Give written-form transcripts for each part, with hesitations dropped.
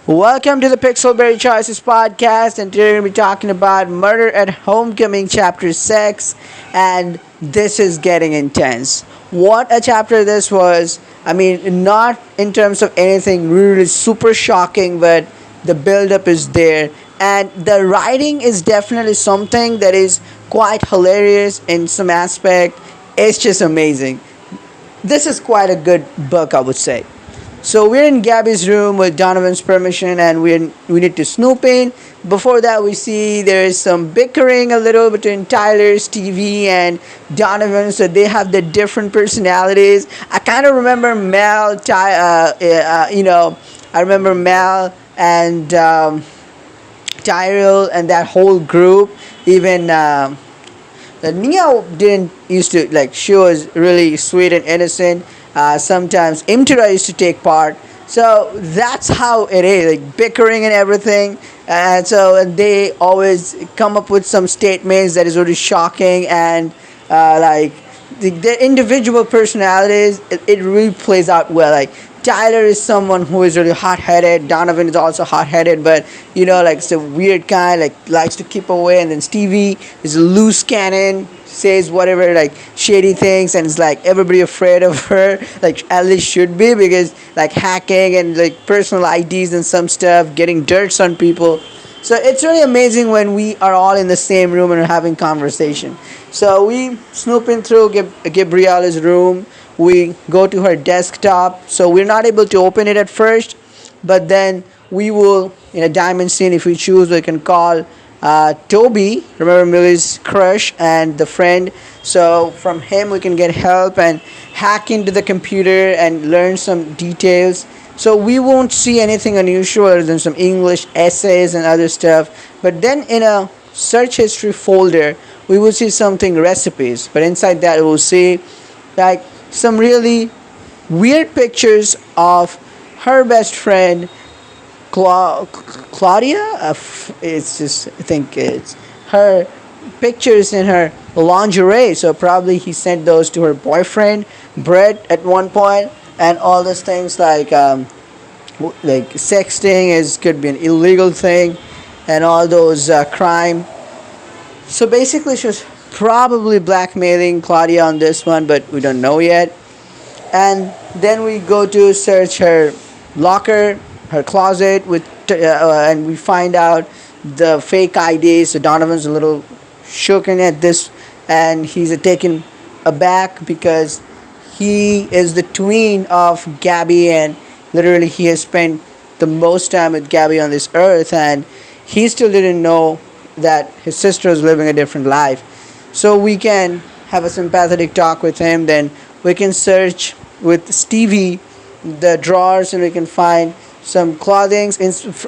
Welcome to the PIXELBERRY Choices podcast, and today we're going to be talking about Murder at Homecoming, Chapter 6, and this is getting intense. What a chapter this was! I mean, not in terms of anything really super shocking, but the build-up is there, and the writing is definitely something that is quite hilarious in some aspect. It's just amazing. This is quite a good book, I would say. So we're in Gabby's room with Donovan's permission, and we need to snoop in. Before that, we see there is some bickering a little between Tyler, Stevie, and Donovan. So they have the different personalities. I kind of remember I remember Mel and Tyrell and that whole group. Even Nia didn't used to like. She was really sweet and innocent. Sometimes Imtira used to take part. So that's how it is, like bickering and everything. And so they always come up with some statements that is really shocking, and their individual personalities, it really plays out well. Like Tyler is someone who is really hot-headed. Donovan is also hot-headed, but like it's a weird kind, like likes to keep away. And then Stevie is a loose cannon, says whatever like shady things, and it's like everybody afraid of her, like at least should be, because like hacking and like personal IDs and some stuff, getting dirts on people. So it's really amazing when we are all in the same room and are having conversation. So we snooping through Gabriella's room. We go to her desktop. So we're not able to open it at first, but then we will, in a diamond scene, if we choose, we can call Toby, remember Millie's crush and the friend. So from him we can get help and hack into the computer and learn some details. So we won't see anything unusual other than some English essays and other stuff. But then in a search history folder, we will see something recipes. But inside that we will see like some really weird pictures of her best friend Claudia. It's just, I think it's her pictures in her lingerie. So probably he sent those to her boyfriend Brett at one point, and all those things like sexting could be an illegal thing, and all those crime. So basically, she was probably blackmailing Claudia on this one, but we don't know yet. And then we go to search her locker, her closet, and we find out the fake ID. So Donovan's a little shaken at this, and he's taken aback because he is the twin of Gabby, and literally he has spent the most time with Gabby on this earth, and he still didn't know that his sister is living a different life. So we can have a sympathetic talk with him. Then we can search with Stevie the drawers, and we can find some clothing.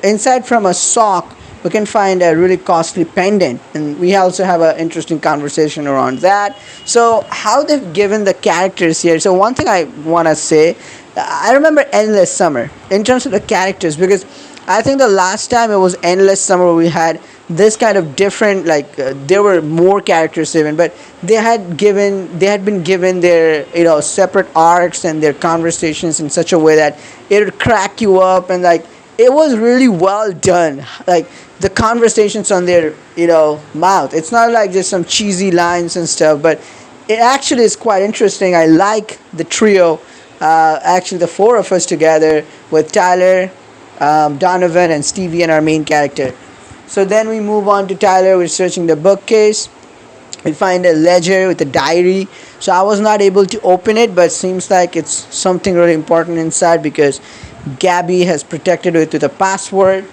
Inside from a sock we can find a really costly pendant, and we also have an interesting conversation around that. So how they've given the characters here. So one thing I want to say, I remember Endless Summer in terms of the characters, because I think the last time it was Endless Summer we had this kind of different, there were more characters even, but they had been given their separate arcs and their conversations in such a way that it would crack you up, and like it was really well done. Like the conversations on their mouth, it's not like just some cheesy lines and stuff, but it actually is quite interesting. I like the trio, actually the four of us together with Tyler, Donovan, and Stevie, and our main character. So then we move on to Tyler. We're searching the bookcase. We find a ledger with a diary. So I was not able to open it, but seems like it's something really important inside, because Gabby has protected it with a password.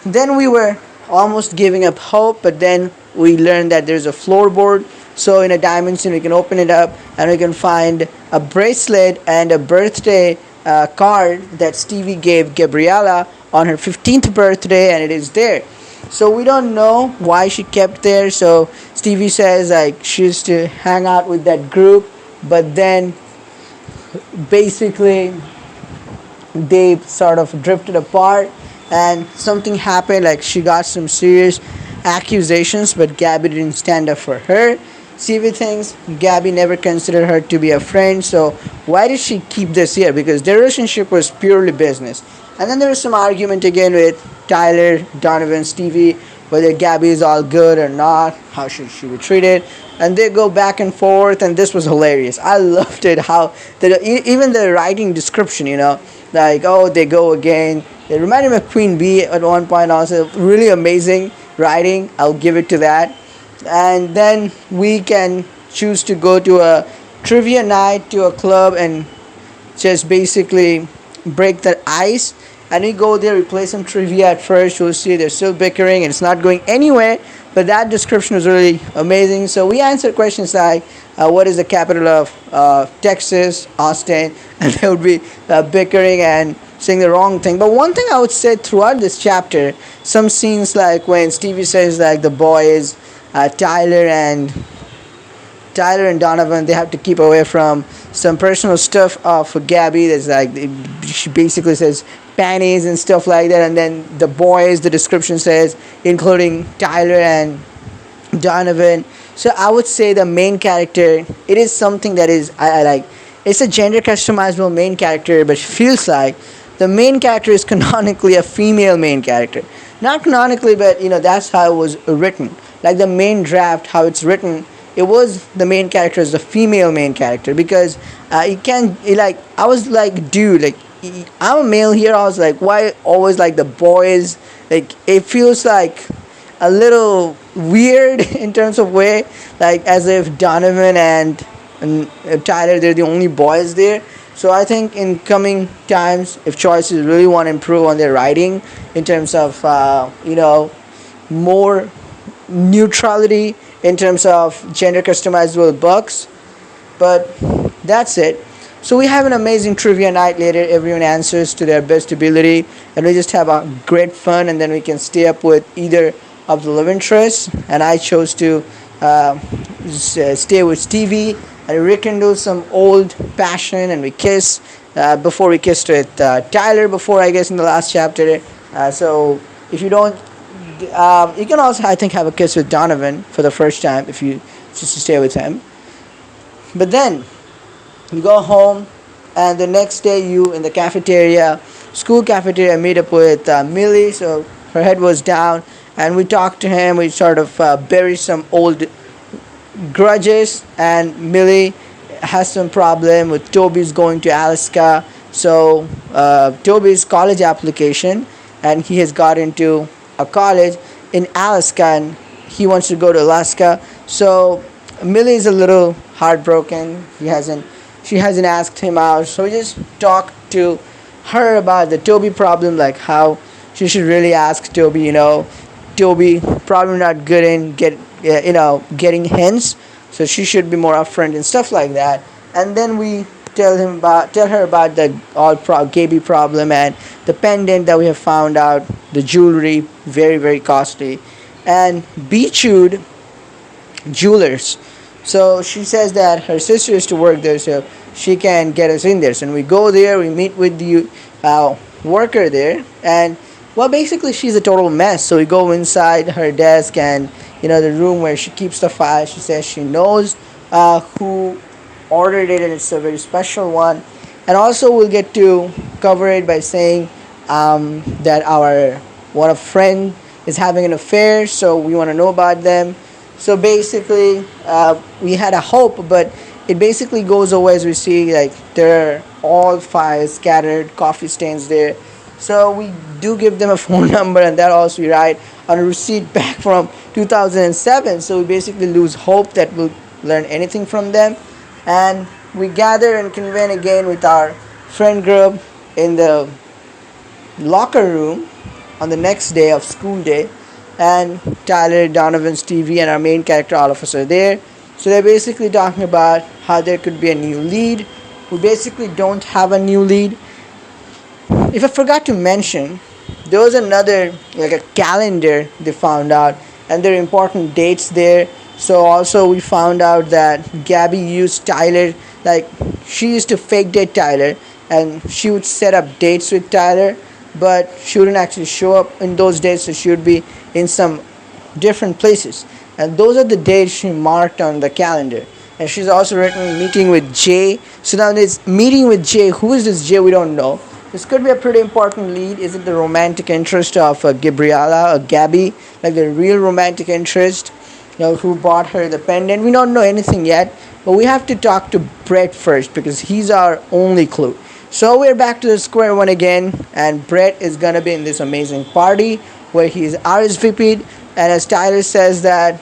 Then we were almost giving up hope, but then we learned that there's a floorboard. So in a dimension we can open it up, and we can find a bracelet and a birthday card that Stevie gave Gabriella on her 15th birthday, and it is there. So we don't know why she kept there. So Stevie says like she used to hang out with that group, but then basically they sort of drifted apart, and something happened, like she got some serious accusations, but Gabby didn't stand up for her. Stevie thinks Gabby never considered her to be a friend, so why did she keep this here? Because their relationship was purely business. And then there was some argument again with Tyler, Donovan, Stevie, whether Gabby is all good or not, how should she be treated. And they go back and forth, and this was hilarious. I loved it how even the writing description, like, oh, they go again. It reminded me of Queen Bee at one point also. Really amazing writing. I'll give it to that. And then we can choose to go to a trivia night, to a club, and just basically break the ice. And we go there, we play some trivia at first. You'll see they're still bickering and it's not going anywhere. But that description was really amazing. So we answered questions like, what is the capital of Texas, Austin? And they would be bickering and saying the wrong thing. But one thing I would say throughout this chapter, some scenes like when Stevie says like the boys, Tyler and Donovan, they have to keep away from some personal stuff of Gabby. That's like, she basically says panties and stuff like that. And then the boys, the description says, including Tyler and Donovan. So I would say the main character, it is something that is, I like. It's a gender customizable main character, but it feels like the main character is canonically a female main character. Not canonically, but that's how it was written. Like the main draft, how it's written, it was the main character is the female main character, because I was like, dude, like, I'm a male here. I was like, why always like the boys? Like, it feels like a little weird in terms of way, like as if Donovan and Tyler, they're the only boys there. So I think in coming times, if choices really want to improve on their writing in terms of more neutrality in terms of gender customizable books. But that's it. So we have an amazing trivia night later. Everyone answers to their best ability, and we just have a great fun, and then we can stay up with either of the love interests. And I chose to stay with Stevie, and we rekindle some old passion, and we kiss before we kissed with Tyler before, I guess, in the last chapter. So if you don't, you can also, I think, have a kiss with Donovan for the first time if you just to stay with him. But then you go home, and the next day you in the cafeteria, school cafeteria, meet up with Millie. So her head was down, and we talked to him. We sort of bury some old grudges, and Millie has some problem with Toby's going to Alaska. So Toby's college application, and he has got into a college in Alaska, and he wants to go to Alaska. So Millie is a little heartbroken. She hasn't asked him out. So we just talked to her about the Toby problem, like how she should really ask Toby. Toby probably not good in getting hints, so she should be more upfront and stuff like that. And then we tell her about the Gaby problem and the pendant that we have found out, the jewelry, very very costly, and Beechwood Jewelers. So she says that her sister used to work there, so she can get us in there. So when we go there, we meet with the worker there, and well, basically she's a total mess. So we go inside her desk and the room where she keeps the file. She says she knows who ordered it, and it's a very special one. And also we'll get to cover it by saying that our one of friend is having an affair, so we want to know about them. So basically we had a hope, but it basically goes away as we see like there are all files scattered, coffee stains there. So we do give them a phone number, and that also we write on a receipt back from 2007. So we basically lose hope that we'll learn anything from them. And we gather and convene again with our friend group in the locker room on the next day of school day. And Tyler, Donovan, Stevie, and our main character, all of us are there. So they're basically talking about how there could be a new lead. We basically don't have a new lead. If I forgot to mention, there was another, like a calendar they found out, and there are important dates there. So also we found out that Gabby used Tyler, like she used to fake date Tyler, and she would set up dates with Tyler, but she wouldn't actually show up in those dates, so she would be in some different places. And those are the dates she marked on the calendar. And she's also written meeting with Jay. So now this meeting with Jay, who is this Jay? We don't know. This could be a pretty important lead. Is it the romantic interest of Gabriella or Gabby, like the real romantic interest? Who bought her the pendant? We don't know anything yet, but we have to talk to Brett first because he's our only clue. So we're back to the square one again, and Brett is gonna be in this amazing party where he's RSVP'd, and as Tyler says that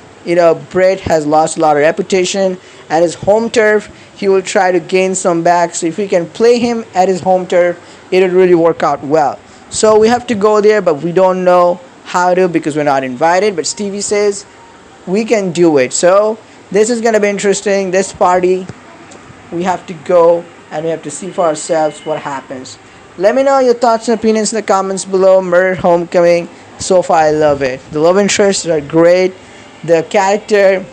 Brett has lost a lot of reputation at his home turf. He will try to gain some back. So if we can play him at his home turf, it would really work out well. So we have to go there, but we don't know how to because we're not invited. But Stevie says we can do it. So this is gonna be interesting. This party, we have to go and we have to see for ourselves what happens. Let me know your thoughts and opinions in the comments below. Murder Homecoming. So far, I love it. The love interests are great. The character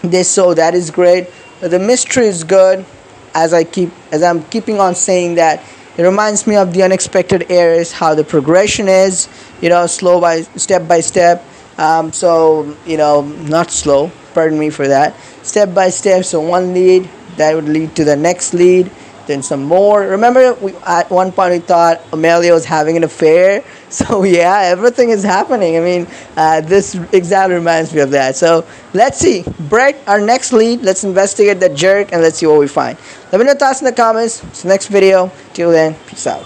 that is great. The mystery is good. As I'm keeping on saying that, it reminds me of The Unexpected Heiress, how the progression is, step by step. Not slow. Pardon me for that. Step by step. So one lead that would lead to the next lead. Then some more. Remember, at one point we thought Amelia was having an affair. So yeah, everything is happening. I mean, this exactly reminds me of that. So let's see. Brett, our next lead. Let's investigate that jerk and let's see what we find. Let me know your thoughts in the comments. See you next video. Till then, peace out.